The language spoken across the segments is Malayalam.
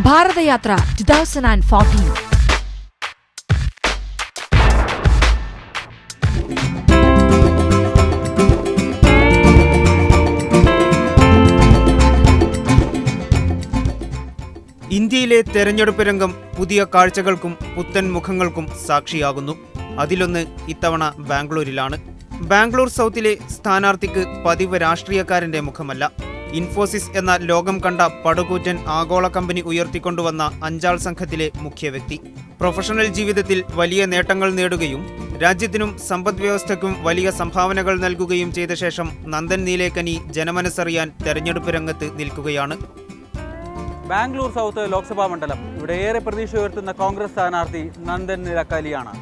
ഭാരതയാത്ര 2014. ഇന്ത്യയിലെ തെരഞ്ഞെടുപ്പ് രംഗം പുതിയ കാഴ്ചകൾക്കും പുത്തൻ മുഖങ്ങൾക്കും സാക്ഷിയാകുന്നു. അതിലൊന്ന് ഇത്തവണ ബാംഗ്ലൂരിലാണ്. ബാംഗ്ലൂർ സൗത്തിലെ സ്ഥാനാർത്ഥിക്ക് പതിവ് രാഷ്ട്രീയക്കാരന്റെ മുഖമല്ല. ഇൻഫോസിസ് എന്ന ലോകം കണ്ട പടുകൂറ്റൻ ആഗോള കമ്പനി ഉയർത്തിക്കൊണ്ടുവന്ന അഞ്ചാൾ സംഘത്തിലെ മുഖ്യ വ്യക്തി. പ്രൊഫഷണൽ ജീവിതത്തിൽ വലിയ നേട്ടങ്ങൾ നേടുകയും രാജ്യത്തിനും സമ്പദ് വ്യവസ്ഥയ്ക്കും വലിയ സംഭാവനകൾ നൽകുകയും ചെയ്ത ശേഷം നന്ദൻ നീലേക്കനി ജനമനസ്സറിയാൻ തെരഞ്ഞെടുപ്പ് രംഗത്ത് നിൽക്കുകയാണ്. ബാംഗ്ലൂർ സൗത്ത് ലോക്സഭാ മണ്ഡലം. ഇവിടെ ഏറെ പ്രതീക്ഷ ഉയർത്തുന്ന കോൺഗ്രസ് സ്ഥാനാർത്ഥി നന്ദൻ നീലേക്കനിയാണ്.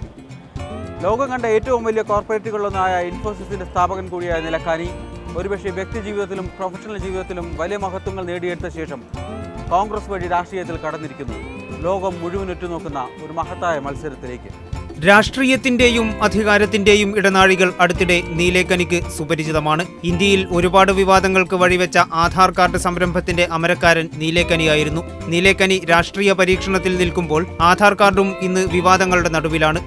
ലോകം കണ്ട ഏറ്റവും വലിയ കോർപ്പറേറ്റുകളിലൊന്നായ ഇൻഫോസിസിന്റെ സ്ഥാപകൻ കൂടിയായ നീലേക്കനി ഒരുപക്ഷെ വ്യക്തി ജീവിതത്തിലും പ്രൊഫഷണൽ ജീവിതത്തിലും വലിയ മഹത്വങ്ങൾ നേടിയെടുത്ത ശേഷം കോൺഗ്രസ് വഴി രാഷ്ട്രീയത്തിൽ കടന്നിരിക്കുന്നു. ലോകം മുഴുവൻ ഉറ്റുനോക്കുന്ന ഒരു മഹത്തായ മത്സരത്തിലേക്ക്. രാഷ്ട്രീയത്തിന്റെയും അധികാരത്തിന്റെയും ഇടനാഴികൾ അടുത്തിടെ നീലേക്കനിക്ക് സുപരിചിതമാണ്. ഇന്ത്യയിൽ ഒരുപാട് വിവാദങ്ങൾക്ക് വഴിവെച്ച ആധാർ കാർഡ് സംരംഭത്തിന്റെ അമരക്കാരൻ നീലേക്കനിയായിരുന്നു. നീലേക്കനി രാഷ്ട്രീയ പരീക്ഷണത്തിൽ നിൽക്കുമ്പോൾ ആധാർ കാർഡും ഇന്ന് വിവാദങ്ങളുടെ നടുവിലാണ്.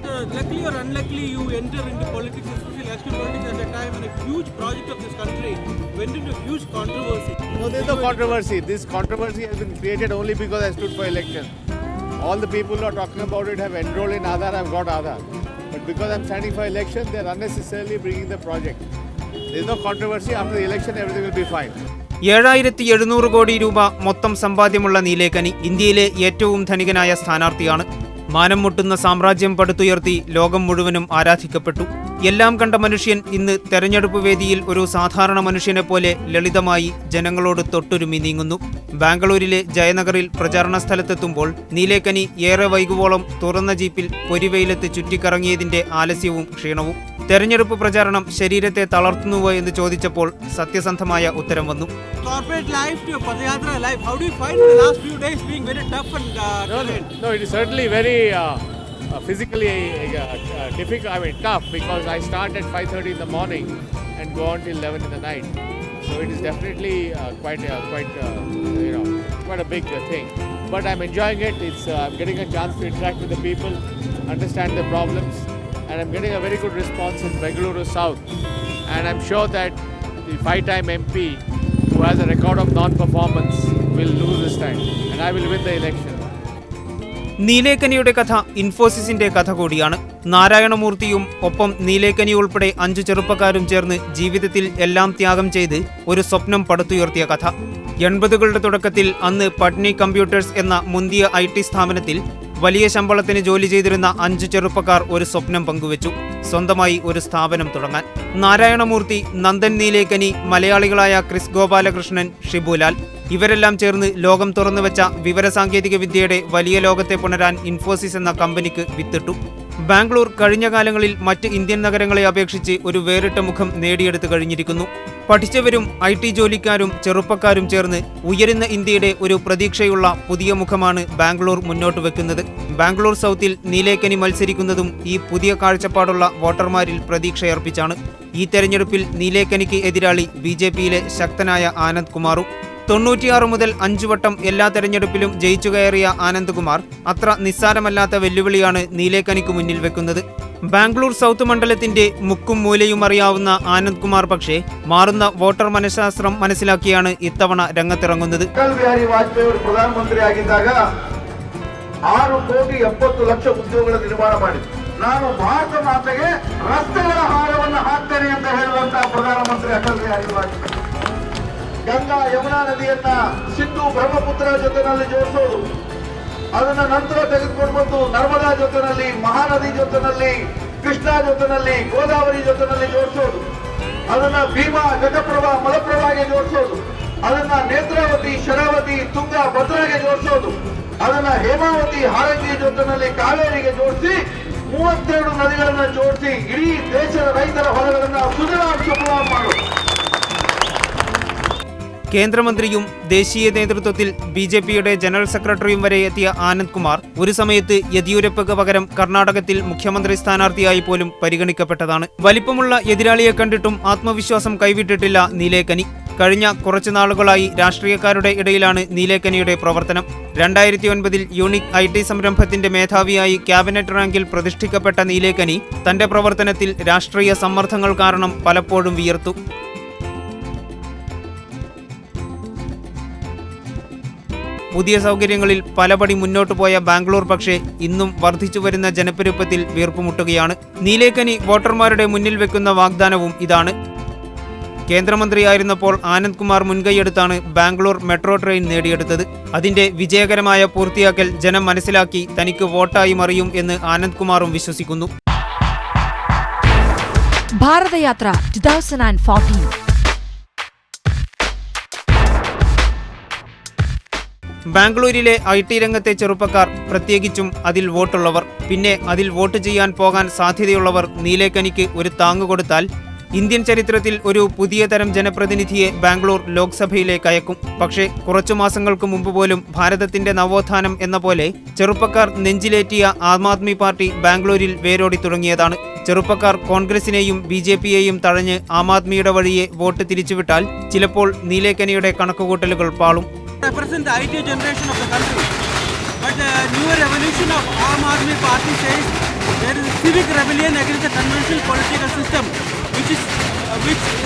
All the people who are talking about it have enrolled in Aadhaar, have got Aadhaar. But because I'm standing for election, they are unnecessarily bringing the project. There is no controversy. After the election, everything will be fine. 7,700 കോടി രൂപ മൊത്തം സമ്പാദ്യമുള്ള നീലേക്കനി ഇന്ത്യയിലെ ഏറ്റവും ധനികനായ സ്ഥാനാർത്ഥിയാണ്. മാനം മുട്ടുന്ന സാമ്രാജ്യം പടുത്തുയർത്തി ലോകം മുഴുവനും ആരാധിക്കപ്പെട്ടു. എല്ലാം കണ്ട മനുഷ്യൻ ഇന്ന് തെരഞ്ഞെടുപ്പ് വേദിയിൽ ഒരു സാധാരണ മനുഷ്യനെ പോലെ ലളിതമായി ജനങ്ങളോട് തൊട്ടുരുമി നീങ്ങുന്നു. ബാംഗ്ലൂരിലെ ജയനഗറിൽ പ്രചാരണ സ്ഥലത്തെത്തുമ്പോൾ നീലേക്കനി ഏറെ വൈകുവോളം തുറന്ന ജീപ്പിൽ പൊരിവെയിലത്ത് ചുറ്റിക്കറങ്ങിയതിന്റെ ആലസ്യവും ക്ഷീണവും. തെരഞ്ഞെടുപ്പ് പ്രചാരണം ശരീരത്തെ തളർത്തുന്നുവോ എന്ന് ചോദിച്ചപ്പോൾ സത്യസന്ധമായ ഉത്തരം വന്നു. Physically difficult, tough, because I start at 5:30 in the morning and go on till 11 in the night. So it is definitely quite a big thing. But I'm enjoying it. I'm getting a chance to interact with the people, understand the problems, and I'm getting a very good response in Bengaluru South. And I'm sure that the 5-time MP who has a record of non-performance will lose this time, and I will win the election. നീലേക്കനിയുടെ കഥ ഇൻഫോസിസിന്റെ കഥ കൂടിയാണ്. നാരായണമൂർത്തിയും ഒപ്പം നീലേക്കനി ഉൾപ്പെടെ 5 ചെറുപ്പക്കാരും ചേർന്ന് ജീവിതത്തിൽ എല്ലാം ത്യാഗം ചെയ്ത് ഒരു സ്വപ്നം പടുത്തുയർത്തിയ കഥ. 80കളുടെ തുടക്കത്തിൽ അന്ന് പട്നി കമ്പ്യൂട്ടേഴ്സ് എന്ന മുന്തിയ IT സ്ഥാപനത്തിൽ വലിയ ശമ്പളത്തിന് ജോലി ചെയ്തിരുന്ന 5 ചെറുപ്പക്കാർ ഒരു സ്വപ്നം പങ്കുവച്ചു, സ്വന്തമായി ഒരു സ്ഥാപനം തുടങ്ങാൻ. നാരായണമൂർത്തി, നന്ദൻ നീലേക്കനി, മലയാളികളായ ക്രിസ് ഗോപാലകൃഷ്ണൻ, ഷിബുലാൽ ഇവരെല്ലാം ചേർന്ന് ലോകം തുറന്നുവെച്ച വിവരസാങ്കേതിക വിദ്യയുടെ വലിയ ലോകത്തെ പുണരാൻ ഇൻഫോസിസ് എന്ന കമ്പനിക്ക് വിത്തിട്ടു. ബാംഗ്ലൂർ കഴിഞ്ഞ കാലങ്ങളിൽ മറ്റ് ഇന്ത്യൻ നഗരങ്ങളെ അപേക്ഷിച്ച് ഒരു വേറിട്ട മുഖം നേടിയെടുത്തു കഴിഞ്ഞിരിക്കുന്നു. പഠിച്ചവരും IT ജോലിക്കാരും ചെറുപ്പക്കാരും ചേർന്ന് ഉയരുന്ന ഇന്ത്യയുടെ ഒരു പ്രതീക്ഷയുള്ള പുതിയ മുഖമാണ് ബാംഗ്ലൂർ മുന്നോട്ട് വെക്കുന്നത്. ബാംഗ്ലൂർ സൗത്തിൽ നീലേക്കനി മത്സരിക്കുന്നതും ഈ പുതിയ കാഴ്ചപ്പാടുള്ള വോട്ടർമാരിൽ പ്രതീക്ഷയർപ്പിച്ചാണ്. ഈ തെരഞ്ഞെടുപ്പിൽ നീലേക്കനിക്ക് എതിരാളി BJPയിലെ ശക്തനായ ആനന്ദ് കുമാറും. 96 മുതൽ 5 വട്ടം എല്ലാ തെരഞ്ഞെടുപ്പിലും ജയിച്ചു കയറിയ ആനന്ദ് കുമാർ അത്ര നിസ്സാരമല്ലാത്ത വെല്ലുവിളിയാണ് നീലേക്കനിക്ക് മുന്നിൽ വെക്കുന്നത്. ബാംഗ്ലൂർ സൗത്ത് മണ്ഡലത്തിന്റെ മുക്കും മൂലയും അറിയാവുന്ന ആനന്ദ് കുമാർ പക്ഷേ മാറുന്ന വോട്ടർ മനഃശാസ്ത്രം മനസ്സിലാക്കിയാണ് ഇത്തവണ രംഗത്തിറങ്ങുന്നത്. ಪ್ರಧಾನಮಂತ್ರಿಯಾಗಿದ್ದಾಗ 6,70,00,000 ಉದ್ಯೋಗಗಳ ನಿರ್ಮಾಣ ಮಾಡಿದೆ. ನಾನು ಭಾರತ ಮಾತೆಗೆ ರಸ್ತೆಗಳ ಹಾರವನ್ನು ಹಾಕ್ತೇನೆ ಅಂತ ಹೇಳುವಂತಹ ಪ್ರಧಾನಮಂತ್ರಿ ಅಟಲ್ ಬಿಹಾರಿ ವಾಜಪೇಯಿ. ಗಂಗಾ ಯಮುನಾ ನದಿಯನ್ನ ಸಿಂಧು ಬ್ರಹ್ಮಪುತ್ರ ಜೊತೆನಲ್ಲಿ ಜೋಡಿಸೋದು, ಅದನ್ನ ನಂತರ ತೆಗೆದುಕೊಂಡು ಬಂದು ನರ್ಮದಾ ಜೊತೆನಲ್ಲಿ, ಮಹಾನದಿ ಜೊತೆನಲ್ಲಿ, ಕೃಷ್ಣಾ ಜೊತೆನಲ್ಲಿ, ಗೋದಾವರಿ ಜೊತೆನಲ್ಲಿ ಜೋಡಿಸೋದು, ಅದನ್ನ ಭೀಮಾ, ಘಟಪ್ರಭಾ, ಮಲಪ್ರಭಾಗೆ ಜೋಡಿಸೋದು, ಅದನ್ನ ನೇತ್ರಾವತಿ, ಶರಾವತಿ, ತುಂಗ, ಭದ್ರಾಗೆ ಜೋಡಿಸೋದು, ಅದನ್ನ ಹೇಮಾವತಿ, ಹಾರಂಗಿ ಜೊತೆನಲ್ಲಿ ಕಾವೇರಿಗೆ ಜೋಡಿಸಿ 32 ನದಿಗಳನ್ನ ಜೋಡಿಸಿ ಇಡೀ ದೇಶದ ರೈತರ ಹೊಲಗಳನ್ನ ಸುಜಲಾಂ ಮಾಡೋದು. കേന്ദ്രമന്ത്രിയും ദേശീയ നേതൃത്വത്തിൽ BJPയുടെ ജനറൽ സെക്രട്ടറിയും വരെ എത്തിയ ആനന്ദ് കുമാർ ഒരു സമയത്ത് യെദ്യൂരപ്പയ്ക്ക് പകരം കർണാടകത്തിൽ മുഖ്യമന്ത്രി സ്ഥാനാർത്ഥിയായി പോലും പരിഗണിക്കപ്പെട്ടതാണ്. വലിപ്പമുള്ള എതിരാളിയെ കണ്ടിട്ടും ആത്മവിശ്വാസം കൈവിട്ടിട്ടില്ല നീലേക്കനി. കഴിഞ്ഞ കുറച്ചു നാളുകളായി രാഷ്ട്രീയക്കാരുടെ ഇടയിലാണ് നീലേക്കനിയുടെ പ്രവർത്തനം. 2009 യൂണിക് IT സംരംഭത്തിന്റെ മേധാവിയായി ക്യാബിനറ്റ് റാങ്കിൽ പ്രതിഷ്ഠിക്കപ്പെട്ട നീലേക്കനി തന്റെ പ്രവർത്തനത്തിൽ രാഷ്ട്രീയ സമ്മർദ്ദങ്ങൾ കാരണം പലപ്പോഴും വിയർത്തു. പുതിയ സൗകര്യങ്ങളിൽ പലപടി മുന്നോട്ടു പോയ ബാംഗ്ലൂർ പക്ഷേ ഇന്നും വർദ്ധിച്ചുവരുന്ന ജനപ്പെരുപ്പത്തിൽ വീർപ്പുമുട്ടുകയാണ്. നീലേക്കനി വോട്ടർമാരുടെ മുന്നിൽ വെക്കുന്ന വാഗ്ദാനവും ഇതാണ്. കേന്ദ്രമന്ത്രിയായിരുന്നപ്പോൾ ആനന്ദ് കുമാർ മുൻകൈയെടുത്താണ് ബാംഗ്ലൂർ മെട്രോ ട്രെയിൻ നേടിയെടുത്തത്. അതിന്റെ വിജയകരമായ പൂർത്തിയാക്കൽ ജനം മനസ്സിലാക്കി തനിക്ക് വോട്ടായി മറിയും എന്ന് ആനന്ദ് കുമാറും വിശ്വസിക്കുന്നു. ഭാരതയാത്ര 2014. ബാംഗ്ലൂരിലെ IT രംഗത്തെ ചെറുപ്പക്കാർ, പ്രത്യേകിച്ചും അതിൽ വോട്ടുള്ളവർ, പിന്നെ അതിൽ വോട്ട് ചെയ്യാൻ പോകാൻ സാധ്യതയുള്ളവർ നീലേക്കനിക്ക് ഒരു താങ്ങ് കൊടുത്താൽ ഇന്ത്യൻ ചരിത്രത്തിൽ ഒരു പുതിയ തരം ജനപ്രതിനിധിയെ ബാംഗ്ലൂർ ലോക്സഭയിലേക്ക് അയക്കും. പക്ഷേ കുറച്ചു മാസങ്ങൾക്ക് മുമ്പ് പോലും ഭാരതത്തിന്റെ നവോത്ഥാനം എന്ന പോലെ ചെറുപ്പക്കാർ നെഞ്ചിലേറ്റിയ ആം ആദ്മി പാർട്ടി ബാംഗ്ലൂരിൽ വേരോടി തുടങ്ങിയതാണ്. ചെറുപ്പക്കാർ കോൺഗ്രസിനെയും BJPയെയും തഴഞ്ഞ് ആം ആദ്മിയുടെ വഴിയെ വോട്ട് തിരിച്ചുവിട്ടാൽ ചിലപ്പോൾ നീലേക്കനിയുടെ കണക്കുകൂട്ടലുകൾ പാളും. Represent the IT generation of the country, but the newer revolution of Aam Aadmi Party says there is a civic rebellion against the conventional political system, which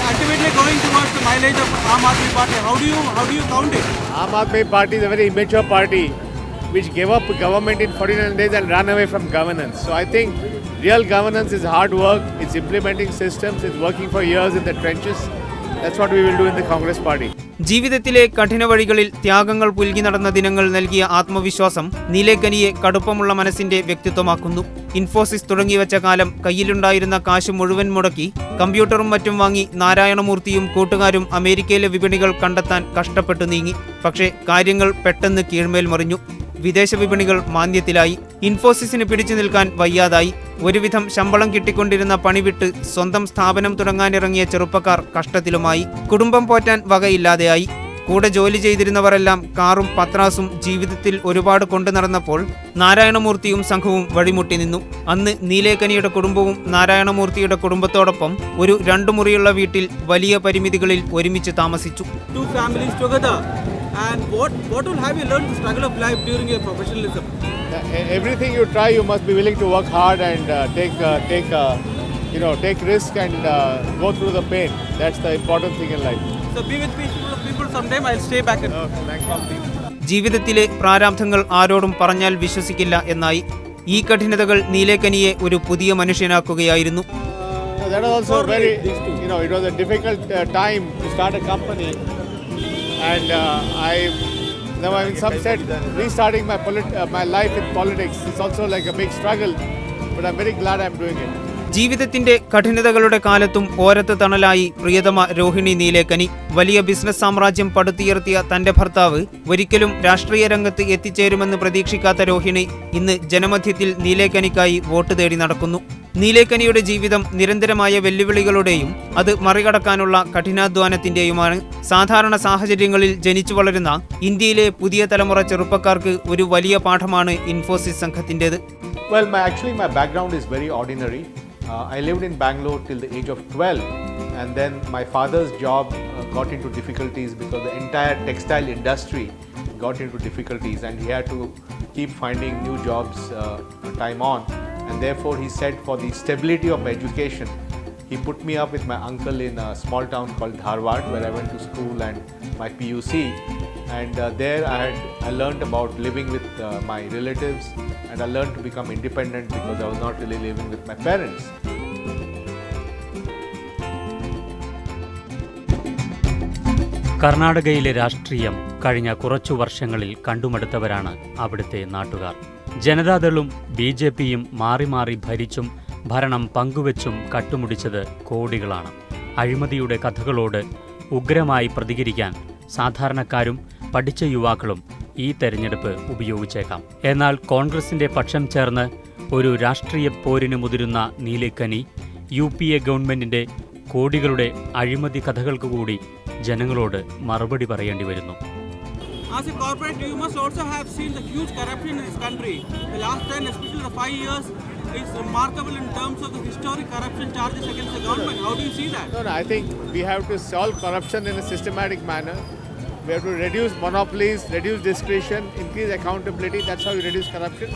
ultimately going towards the mileage of Aam Aadmi Party. How do you count it? Aam Aadmi Party is a very immature party which gave up government in 49 days and ran away from governance. So I think real governance is hard work, it's implementing systems, it's working for years in the trenches. That's what we will do in the Congress party. ജീവിതത്തിലെ കഠിന വഴികളിൽ ത്യാഗങ്ങൾ പുൽകി നടന്ന ദിനങ്ങൾ നൽകിയ ആത്മവിശ്വാസം നീലേക്കനിയെ കടുപ്പമുള്ള മനസ്സിന്റെ വ്യക്തിത്വമാക്കുന്നു. ഇൻഫോസിസ് തുടങ്ങിവെച്ച കാലം കയ്യിലുണ്ടായിരുന്ന കാശ് മുഴുവൻ മുടക്കി കമ്പ്യൂട്ടറും മറ്റും വാങ്ങി നാരായണമൂർത്തിയും കൂട്ടുകാരും അമേരിക്കയിലെ വിപണികൾ കണ്ടെത്താൻ കഷ്ടപ്പെട്ടു നീങ്ങി. പക്ഷേ കാര്യങ്ങൾ പെട്ടെന്ന് കീഴ്മേൽ മറിഞ്ഞു. വിദേശ വിപണികൾ മാന്ദ്യത്തിലായി. ഇൻഫോസിസിന് പിടിച്ചു നിൽക്കാൻ വയ്യാതായി. ഒരുവിധം ശമ്പളം കിട്ടിക്കൊണ്ടിരുന്ന പണി വിട്ട് സ്വന്തം സ്ഥാപനം തുടങ്ങാനിറങ്ങിയ ചെറുപ്പക്കാർ കഷ്ടത്തിലുമായി. കുടുംബം പോറ്റാൻ വകയില്ലാതെയായി. കൂടെ ജോലി ചെയ്തിരുന്നവരെല്ലാം കാറും പത്രാസും ജീവിതത്തിൽ ഒരുപാട് കൊണ്ടു നടന്നപ്പോൾ നാരായണമൂർത്തിയും സംഘവും വഴിമുട്ടി നിന്നു. അന്ന് നീലേക്കനിയുടെ കുടുംബവും നാരായണമൂർത്തിയുടെ കുടുംബത്തോടൊപ്പം ഒരു 2 മുറിയുള്ള വീട്ടിൽ വലിയ പരിമിതികളിൽ ഒരുമിച്ച് താമസിച്ചു. And what will have you learned the struggle of life during your professionalism? Everything you try, you must be willing to work hard and take risk and go through the pain. That's the important thing in life. So be with people sometime. I'll stay back. ജീവിതത്തിലെ പ്രാരാബ്ധങ്ങൾ ആരോടും പറഞ്ഞാൽ വിശ്വസിക്കില്ല എന്നായി. ഈ കഠിനതകൾ നീലേക്കനിയെ ഒരു പുതിയ മനുഷ്യനാക്കുകയായിരുന്നു. That was also very, it was a difficult time to start a company. And some said restarting my life in politics is also like a big struggle, but I'm very glad I'm doing it. ജീവിതത്തിന്റെ കഠിനതകളുടെ കാലത്തും ഓരത്ത് തണലായി പ്രിയതമ രോഹിണി നീലേക്കനി. വലിയ ബിസിനസ് സാമ്രാജ്യം പടുത്തുയർത്തിയ തന്റെ ഭർത്താവ് ഒരിക്കലും രാഷ്ട്രീയ രംഗത്ത് എത്തിച്ചേരുമെന്ന് പ്രതീക്ഷിക്കാത്ത രോഹിണി ഇന്ന് ജനമധ്യത്തിൽ നീലേക്കനിക്കായി വോട്ട് തേടി നടക്കുന്നു. നീലേക്കനിയുടെ ജീവിതം നിരന്തരമായ വെല്ലുവിളികളുടെയും അത് മറികടക്കാനുള്ള കഠിനാധ്വാനത്തിന്റെയുമാണ്. സാധാരണ സാഹചര്യങ്ങളിൽ ജനിച്ചു വളരുന്ന ഇന്ത്യയിലെ പുതിയ തലമുറ ചെറുപ്പക്കാർക്ക് ഒരു വലിയ പാഠമാണ് Infosys സംഘത്തിൻ്റെത്. Well, my background is very ordinary. I lived in Bangalore till the age of 12, and then my father's job got into difficulties because the entire textile industry got into difficulties, and he had to keep finding new jobs time on, and therefore he said for the stability of education, he put me up with my uncle in a small town called Dharwad, where I went to school and my PUC, and there I learned about living with my relatives, and I learned to become independent because I was not really living with my parents. കർണാടകയിലെ രാഷ്ട്രീയം കഴിഞ്ഞ കുറച്ചു വർഷങ്ങളിൽ കണ്ടുമടുത്തവരാണ് അവിടുത്തെ നാട്ടുകാർ. ജനതാദളും BJPയും മാറി മാറി ഭരിച്ചും ഭരണം പങ്കുവച്ചും കട്ടുമുടിച്ചത് കോടികളാണ്. അഴിമതിയുടെ കഥകളോട് ഉഗ്രമായി പ്രതികരിക്കാൻ സാധാരണക്കാരും പഠിച്ച യുവാക്കളും ഈ തെരഞ്ഞെടുപ്പ് ഉപയോഗിച്ചേക്കാം. എന്നാൽ കോൺഗ്രസിന്റെ പക്ഷം ചേർന്ന് ഒരു രാഷ്ട്രീയ പോരിന് മുതിരുന്ന നീലേക്കനി UPA ഗവൺമെന്റിന്റെ കോടികളുടെ അഴിമതി കഥകൾക്ക് കൂടി ജനങ്ങളോട് മറുപടി പറയേണ്ടി വരുന്നു. As a corporate, you must also have seen the huge corruption in this country. The last 10, especially the 5 years, is remarkable in terms of the historic corruption charges against the government. How do you see that? No, I think we have to solve corruption in a systematic manner. We have to reduce monopolies, reduce discretion, increase accountability. That's how you reduce corruption.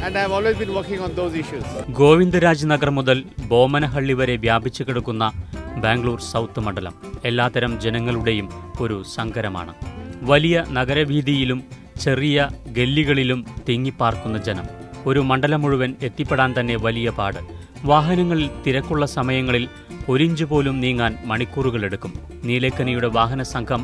And I have always been working on those issues. Govindaraj Nagar മുതൽ ബോമനഹള്ളി വരെ വ്യാപിച്ചു കിടക്കുന്ന ബാംഗ്ലൂർ സൗത്ത് മണ്ഡലം എല്ലാത്തരം ജനങ്ങളുടെയും ഒരു സങ്കരമാണ്. വലിയ നഗരവീതിയിലും ചെറിയ ഗല്ലികളിലും തിങ്ങിപ്പാർക്കുന്ന ജനം. ഒരു മണ്ഡലം മുഴുവൻ എത്തിപ്പെടാൻ തന്നെ വലിയ പാട്. വാഹനങ്ങളിൽ തിരക്കുള്ള സമയങ്ങളിൽ ഒരിഞ്ച് പോലും നീങ്ങാൻ മണിക്കൂറുകളെടുക്കും. നീലേക്കനിയുടെ വാഹന സംഘം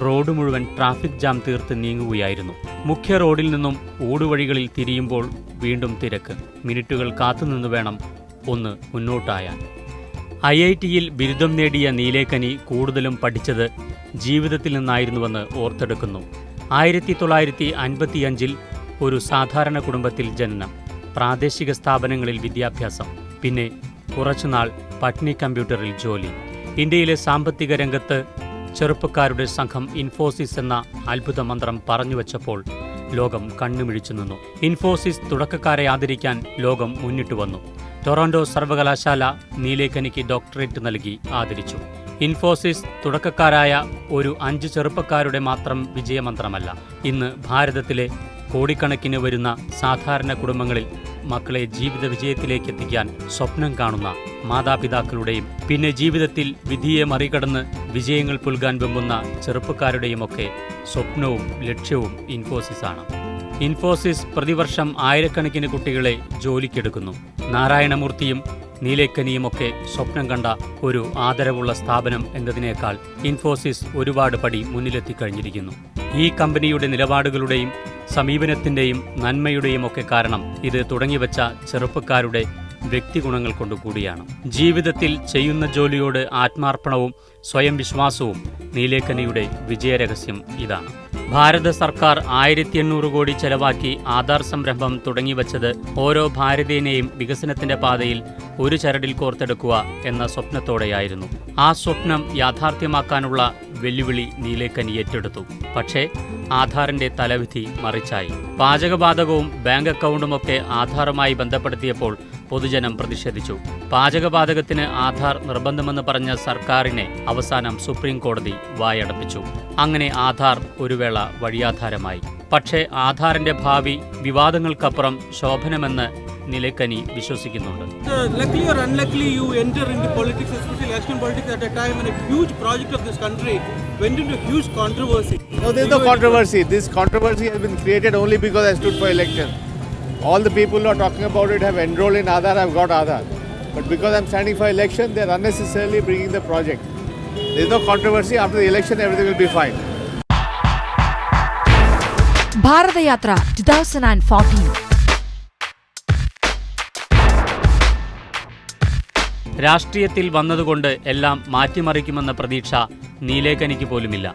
റോഡ് മുഴുവൻ ട്രാഫിക് ജാം തീർത്ത് നീങ്ങുകയായിരുന്നു. മുഖ്യ റോഡിൽ നിന്നും ഊടുവഴികളിൽ തിരിയുമ്പോൾ വീണ്ടും തിരക്ക്. മിനിറ്റുകൾ കാത്തുനിന്ന് വേണം ഒന്ന് മുന്നോട്ടായാൻ. IITയിൽ ബിരുദം നേടിയ നീലേക്കനി കൂടുതലും പഠിച്ചത് ജീവിതത്തിൽ നിന്നായിരുന്നുവെന്ന് ഓർത്തെടുക്കുന്നു. 1955 ഒരു സാധാരണ കുടുംബത്തിൽ ജനനം, പ്രാദേശിക സ്ഥാപനങ്ങളിൽ വിദ്യാഭ്യാസം, പിന്നെ കുറച്ചുനാൾ പട്നി കമ്പ്യൂട്ടറിൽ ജോലി. ഇന്ത്യയിലെ സാമ്പത്തിക രംഗത്ത് ചെറുപ്പക്കാരുടെ സംഘം ഇൻഫോസിസ് എന്ന അത്ഭുത മന്ത്രം പറഞ്ഞുവച്ചപ്പോൾ ലോകം കണ്ണുമിഴിച്ചു നിന്നു. ഇൻഫോസിസ് തുടക്കക്കാരെ ആദരിക്കാൻ ലോകം മുന്നിട്ടു വന്നു. ടൊറന്റോ സർവകലാശാല നീലേക്കനിക്ക് ഡോക്ടറേറ്റ് നൽകി ആദരിച്ചു. ഇൻഫോസിസ് തുടക്കക്കാരായ ഒരു 5 ചെറുപ്പക്കാരുടെ മാത്രം വിജയമന്ത്രമല്ല. ഇന്ന് ഭാരതത്തിലെ കോടിക്കണക്കിന് വരുന്ന സാധാരണ കുടുംബങ്ങളിൽ മക്കളെ ജീവിത വിജയത്തിലേക്ക് എത്തിക്കാൻ സ്വപ്നം കാണുന്ന മാതാപിതാക്കളുടെയും പിന്നെ ജീവിതത്തിൽ വിധിയെ മറികടന്ന് വിജയങ്ങൾ പുൽകാൻ വെമ്പുന്ന ചെറുപ്പക്കാരുടെയുമൊക്കെ സ്വപ്നവും ലക്ഷ്യവും ഇൻഫോസിസാണ്. ഇൻഫോസിസ് പ്രതിവർഷം ആയിരക്കണക്കിന് കുട്ടികളെ ജോലിക്കെടുക്കുന്നു. നാരായണമൂർത്തിയും നീലേക്കനിയുമൊക്കെ സ്വപ്നം കണ്ട ഒരു ആദരവുള്ള സ്ഥാപനം എന്നതിനേക്കാൾ ഇൻഫോസിസ് ഒരുപാട് പടി മുന്നിലെത്തിക്കഴിഞ്ഞിരിക്കുന്നു. ഈ കമ്പനിയുടെ നിലപാടുകളുടെയും സമീപനത്തിൻ്റെയും നന്മയുടെയും ഒക്കെ കാരണം ഇത് തുടങ്ങിവെച്ച ചെറുപ്പക്കാരുടെ വ്യക്തിഗുണങ്ങൾ കൊണ്ടുകൂടിയാണ്. ജീവിതത്തിൽ ചെയ്യുന്ന ജോലിയോട് ആത്മാർപ്പണവും സ്വയം വിശ്വാസവും നീലേക്കനിയുടെ വിജയരഹസ്യം ഇതാണ്. ഭാരത സർക്കാർ 1800 കോടി ചെലവാക്കി ആധാർ സംരംഭം തുടങ്ങിവച്ചത് ഓരോ ഭാരതീയനെയും വികസനത്തിന്റെ പാതയിൽ ഒരു ചരടിൽ കോർത്തെടുക്കുക എന്ന സ്വപ്നത്തോടെയായിരുന്നു. ആ സ്വപ്നം യാഥാർത്ഥ്യമാക്കാനുള്ള വെല്ലുവിളി നീലേക്കനി ഏറ്റെടുത്തു. പക്ഷേ ആധാറിന്റെ തലവിധി മറിച്ചായി. പാചകവാതകവും ബാങ്ക് അക്കൗണ്ടുമൊക്കെ ആധാറുമായി ബന്ധപ്പെടുത്തിയപ്പോൾ പൊതുജനം പ്രതിഷേധിച്ചു. പാചകവാതകത്തിന് ആധാർ നിർബന്ധമെന്ന് പറഞ്ഞ സർക്കാരിനെ അവസാനം സുപ്രീം കോടതി വായടപ്പിച്ചു. അങ്ങനെ ആധാർ ഒരു വേള വഴിയാധാരമായി. പക്ഷേ ആധാറിന്റെ ഭാവി വിവാദങ്ങൾക്കപ്പുറം ശോഭനമെന്ന് നീലേക്കനി വിശ്വസിക്കുന്നുണ്ട്. Luckily or unluckily, you enter into politics, especially election politics, at a time when a huge project of this country went into huge controversy. No, there is no controversy. This controversy has been created only because I stood for election. All the people who are talking about it have enrolled in Aadhaar, have got Aadhaar. But because I'm standing for election, they are unnecessarily bringing the project. There is no controversy. After the election, everything will be fine. ഭാരതയാത്ര 2014. രാഷ്ട്രീയത്തിൽ വന്നതുകൊണ്ട് എല്ലാം മാറ്റിമറിക്കുമെന്ന പ്രതീക്ഷ നീലേക്കനിക്ക് പോലുമില്ല.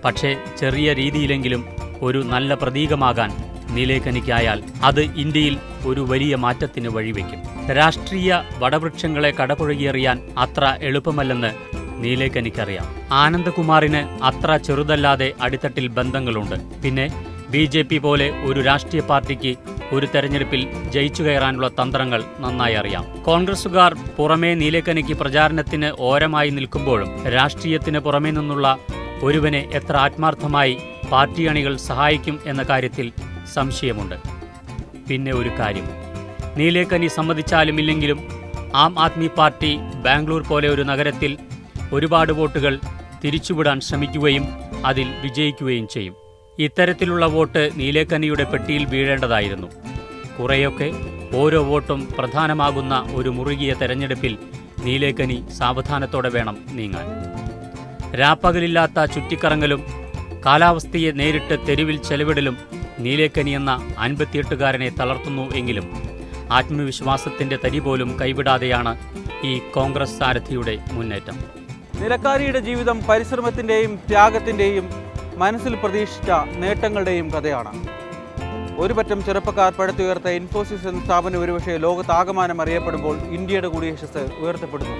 പക്ഷേ ചെറിയ രീതിയിലെങ്കിലും ഒരു നല്ല പ്രതീകമാകാൻ നീലേക്കനിക്കായാൽ അത് ഇന്ത്യയിൽ ഒരു വലിയ മാറ്റത്തിന് വഴിവെക്കും. രാഷ്ട്രീയ വടവൃക്ഷങ്ങളെ കടപുഴകിയെറിയാൻ അത്ര എളുപ്പമല്ലെന്ന് നീലേക്കനിക്കറിയാം. ആനന്ദകുമാറിന് അത്ര ചെറുതല്ലാതെ അടിത്തട്ടിൽ ബന്ധങ്ങളുണ്ട്. പിന്നെ BJP പോലെ ഒരു രാഷ്ട്രീയ പാർട്ടിക്ക് ഒരു തെരഞ്ഞെടുപ്പിൽ ജയിച്ചു കയറാനുള്ള തന്ത്രങ്ങൾ നന്നായി അറിയാം. കോൺഗ്രസുകാർ പുറമേ നീലേക്കനിക്ക് പ്രചാരണത്തിന് ഓരമായി നിൽക്കുമ്പോഴും രാഷ്ട്രീയത്തിന് പുറമേ നിന്നുള്ള ഒരുവനെ എത്ര ആത്മാർത്ഥമായി പാർട്ടി അണികൾ സഹായിക്കും എന്ന കാര്യത്തിൽ സംശയമുണ്ട്. പിന്നെ ഒരു കാര്യം, നീലേക്കനി സമ്മതിച്ചാലും ഇല്ലെങ്കിലും ആം ആദ്മി പാർട്ടി ബാംഗ്ലൂർ പോലെ ഒരു നഗരത്തിൽ ഒരുപാട് വോട്ടുകൾ തിരിച്ചുവിടാൻ ശ്രമിക്കുകയും അതിൽ വിജയിക്കുകയും ചെയ്യും. ഇത്തരത്തിലുള്ള വോട്ട് നീലേക്കനിയുടെ പെട്ടിയിൽ വീഴേണ്ടതായിരുന്നു. കുറേയൊക്കെ ഓരോ വോട്ടും പ്രധാനമാകുന്ന ഒരു മുറുകിയ തെരഞ്ഞെടുപ്പിൽ നീലേക്കനി സാവധാനത്തോടെ വേണം നീങ്ങാൻ. രാപ്പകലില്ലാത്ത ചുറ്റിക്കറങ്ങലും കാലാവസ്ഥയെ നേരിട്ട് തെരുവിൽ ചെലവിടലും നീലേക്കനി എന്ന 58-കാരനെ തളർത്തുന്നു എങ്കിലും ആത്മവിശ്വാസത്തിന്റെ തരി പോലും കൈവിടാതെയാണ് ഈ കോൺഗ്രസ് സാരഥിയുടെ മുന്നേറ്റം. നിലക്കാരിയുടെ ജീവിതം പരിശ്രമത്തിൻ്റെയും ത്യാഗത്തിൻ്റെയും മനസ്സിൽ പ്രതീക്ഷിച്ച നേട്ടങ്ങളുടെയും കഥയാണ്. ഒരുപറ്റം ചെറുപ്പക്കാർ പടുത്തുയർത്ത ഇൻഫോസിസ് എന്ന സ്ഥാപനം ഒരുപക്ഷെ ലോകത്താകമാനം അറിയപ്പെടുമ്പോൾ ഇന്ത്യയുടെ കൂടി യശസ് ഉയർത്തപ്പെടുന്നു.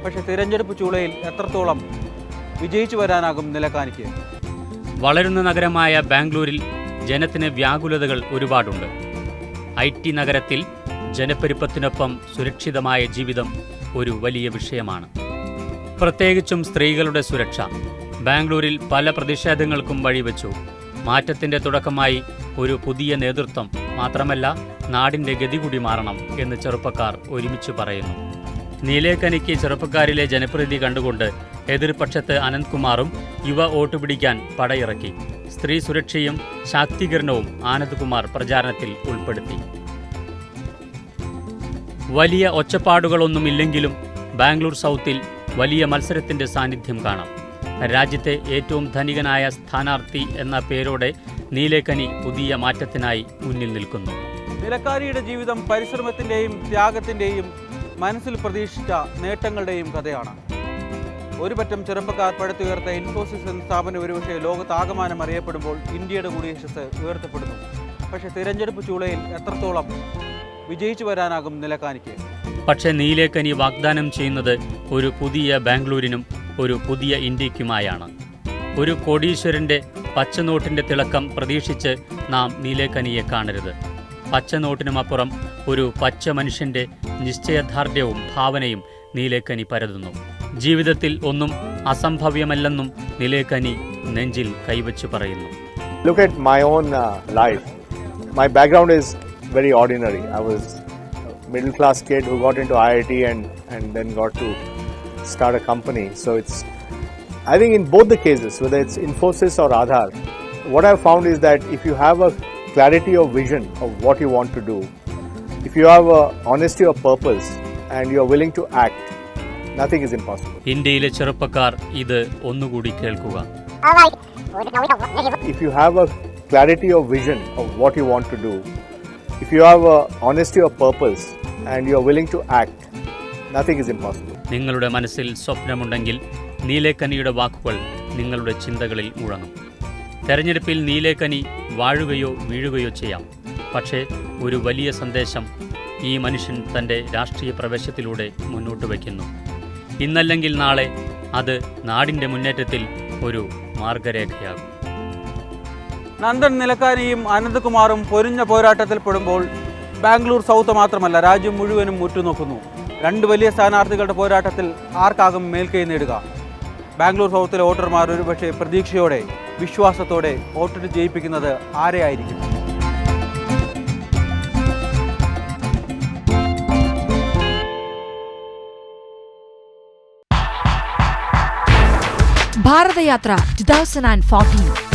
പക്ഷേ തിരഞ്ഞെടുപ്പ് ചൂളയിൽ എത്രത്തോളം വിജയിച്ചു വരാനാകും നിലക്കാനിക്ക്? വളരുന്ന നഗരമായ ബാംഗ്ലൂരിൽ ജനത്തിന് വ്യാകുലതകൾ ഒരുപാടുണ്ട്. IT നഗരത്തിൽ ജനപ്പെരുപ്പത്തിനൊപ്പം സുരക്ഷിതമായ ജീവിതം ഒരു വലിയ വിഷയമാണ്. പ്രത്യേകിച്ചും സ്ത്രീകളുടെ സുരക്ഷ. ബാംഗ്ലൂരിൽ പല പ്രതിഷേധങ്ങൾക്കും വഴിവെച്ചു. മാറ്റത്തിന്റെ തുടക്കമായി ഒരു പുതിയ നേതൃത്വം, മാത്രമല്ല നാടിന്റെ ഗതി കൂടി മാറണം എന്ന് ചെറുപ്പക്കാർ ഒരുമിച്ച് പറയുന്നു. നീലേക്കനിക്ക് ചെറുപ്പക്കാരിലെ ജനപ്രീതി കണ്ടുകൊണ്ട് എതിർപക്ഷത്ത് അനന്ത്കുമാറും യുവ വോട്ട് പിടിക്കാൻ പടയിറക്കി. സ്ത്രീ സുരക്ഷയും ശാക്തീകരണവും ആനന്ദ്കുമാർ പ്രചാരണത്തിൽ ഉൾപ്പെടുത്തി. വലിയ ഒച്ചപ്പാടുകളൊന്നുമില്ലെങ്കിലും ബാംഗ്ലൂർ സൗത്തിൽ വലിയ മത്സരത്തിന്റെ സാന്നിധ്യം കാണാം. രാജ്യത്തെ ഏറ്റവും ധനികനായ സ്ഥാനാർത്ഥി എന്ന പേരോടെ നീലേക്കനി പുതിയ മാറ്റത്തിനായി മുന്നിൽ നിൽക്കുന്നു. നിലക്കാരിയുടെ ജീവിതം പരിശ്രമത്തിൻ്റെയും ത്യാഗത്തിൻ്റെയും മനസ്സിൽ പ്രതീക്ഷിച്ച നേട്ടങ്ങളുടെയും കഥയാണ്. ഒരുപറ്റം ചെറുപ്പക്കാർ പടുത്തുയർത്ത ഇൻഫോസിസ് എന്ന സ്ഥാപനം ഒരുപക്ഷെ ലോകത്താകമാനം അറിയപ്പെടുമ്പോൾ ഇന്ത്യയുടെ കൂടി യശസ് ഉയർത്തപ്പെടുന്നു. പക്ഷേ തിരഞ്ഞെടുപ്പ് ചൂളയിൽ എത്രത്തോളം വിജയിച്ചു വരാനാകും നിലക്കാനിക്ക്? പക്ഷേ നീലേക്കനി വാഗ്ദാനം ചെയ്യുന്നത് ഒരു പുതിയ ബാംഗ്ലൂരിനും ഒരു പുതിയ ഇന്ത്യക്കുമായാണ്. ഒരു കോടീശ്വരന്റെ പച്ചനോട്ടിന്റെ തിളക്കം പ്രതീക്ഷിച്ച് നാം നീലേക്കനിയെ കാണരുത്. പച്ചനോട്ടിനുമപ്പുറം ഒരു പച്ച മനുഷ്യന്റെ നിശ്ചയദാർഢ്യവും ഭാവനയും നീലേക്കനി പരതുന്നു. ജീവിതത്തിൽ ഒന്നും അസംഭവ്യമല്ലെന്നും നീലേക്കനി നെഞ്ചിൽ കൈവച്ചു പറയുന്നു. Look at my own life. My background is very ordinary. I was a middle class kid who got into IIT and then got to start a company. So I think in both the cases, whether it's Infosys or Aadhaar, what I've found is that if you have a clarity of vision of what you want to do, if you have a honesty of purpose and you are willing to act, nothing is impossible. ഇന്ത്യയിലെ ചെറുപ്പക്കാർ ഇത് ഒന്നുകൂടി കേൾക്കുക. If you have a clarity of vision of what you want to do, if you have a honesty of purpose and you are willing to act, nothing is impossible. നിങ്ങളുടെ മനസ്സിൽ സ്വപ്നമുണ്ടെങ്കിൽ നീലേക്കനിയുടെ വാക്കുകൾ നിങ്ങളുടെ ചിന്തകളിൽ മുഴങ്ങും. തെരഞ്ഞെടുപ്പിൽ നീലേക്കനി വാഴുകയോ വീഴുകയോ ചെയ്യാം. പക്ഷേ ഒരു വലിയ സന്ദേശം ഈ മനുഷ്യൻ തൻ്റെ രാഷ്ട്രീയ പ്രവേശത്തിലൂടെ മുന്നോട്ട് വയ്ക്കുന്നു. ഇന്നല്ലെങ്കിൽ നാളെ അത് നാടിൻ്റെ മുന്നേറ്റത്തിൽ ഒരു മാർഗരേഖയാകും. നന്ദൻ നിലക്കാനിയും അനന്ത്കുമാറും പൊരിഞ്ഞ പോരാട്ടത്തിൽ പെടുമ്പോൾ ബാംഗ്ലൂർ സൗത്ത് മാത്രമല്ല രാജ്യം മുഴുവനും ഉറ്റുനോക്കുന്നു. രണ്ട് വലിയ സ്ഥാനാർത്ഥികളുടെ പോരാട്ടത്തിൽ ആർക്കാകും മേൽക്കൈ നേടുക? ബാംഗ്ലൂർ സൗത്തിലെ വോട്ടർമാർ ഒരുപക്ഷെ പ്രതീക്ഷയോടെ വിശ്വാസത്തോടെ വോട്ടിട്ട് ജയിപ്പിക്കുന്നത് ആരെയായിരിക്കും? ഭാരതയാത്ര 2014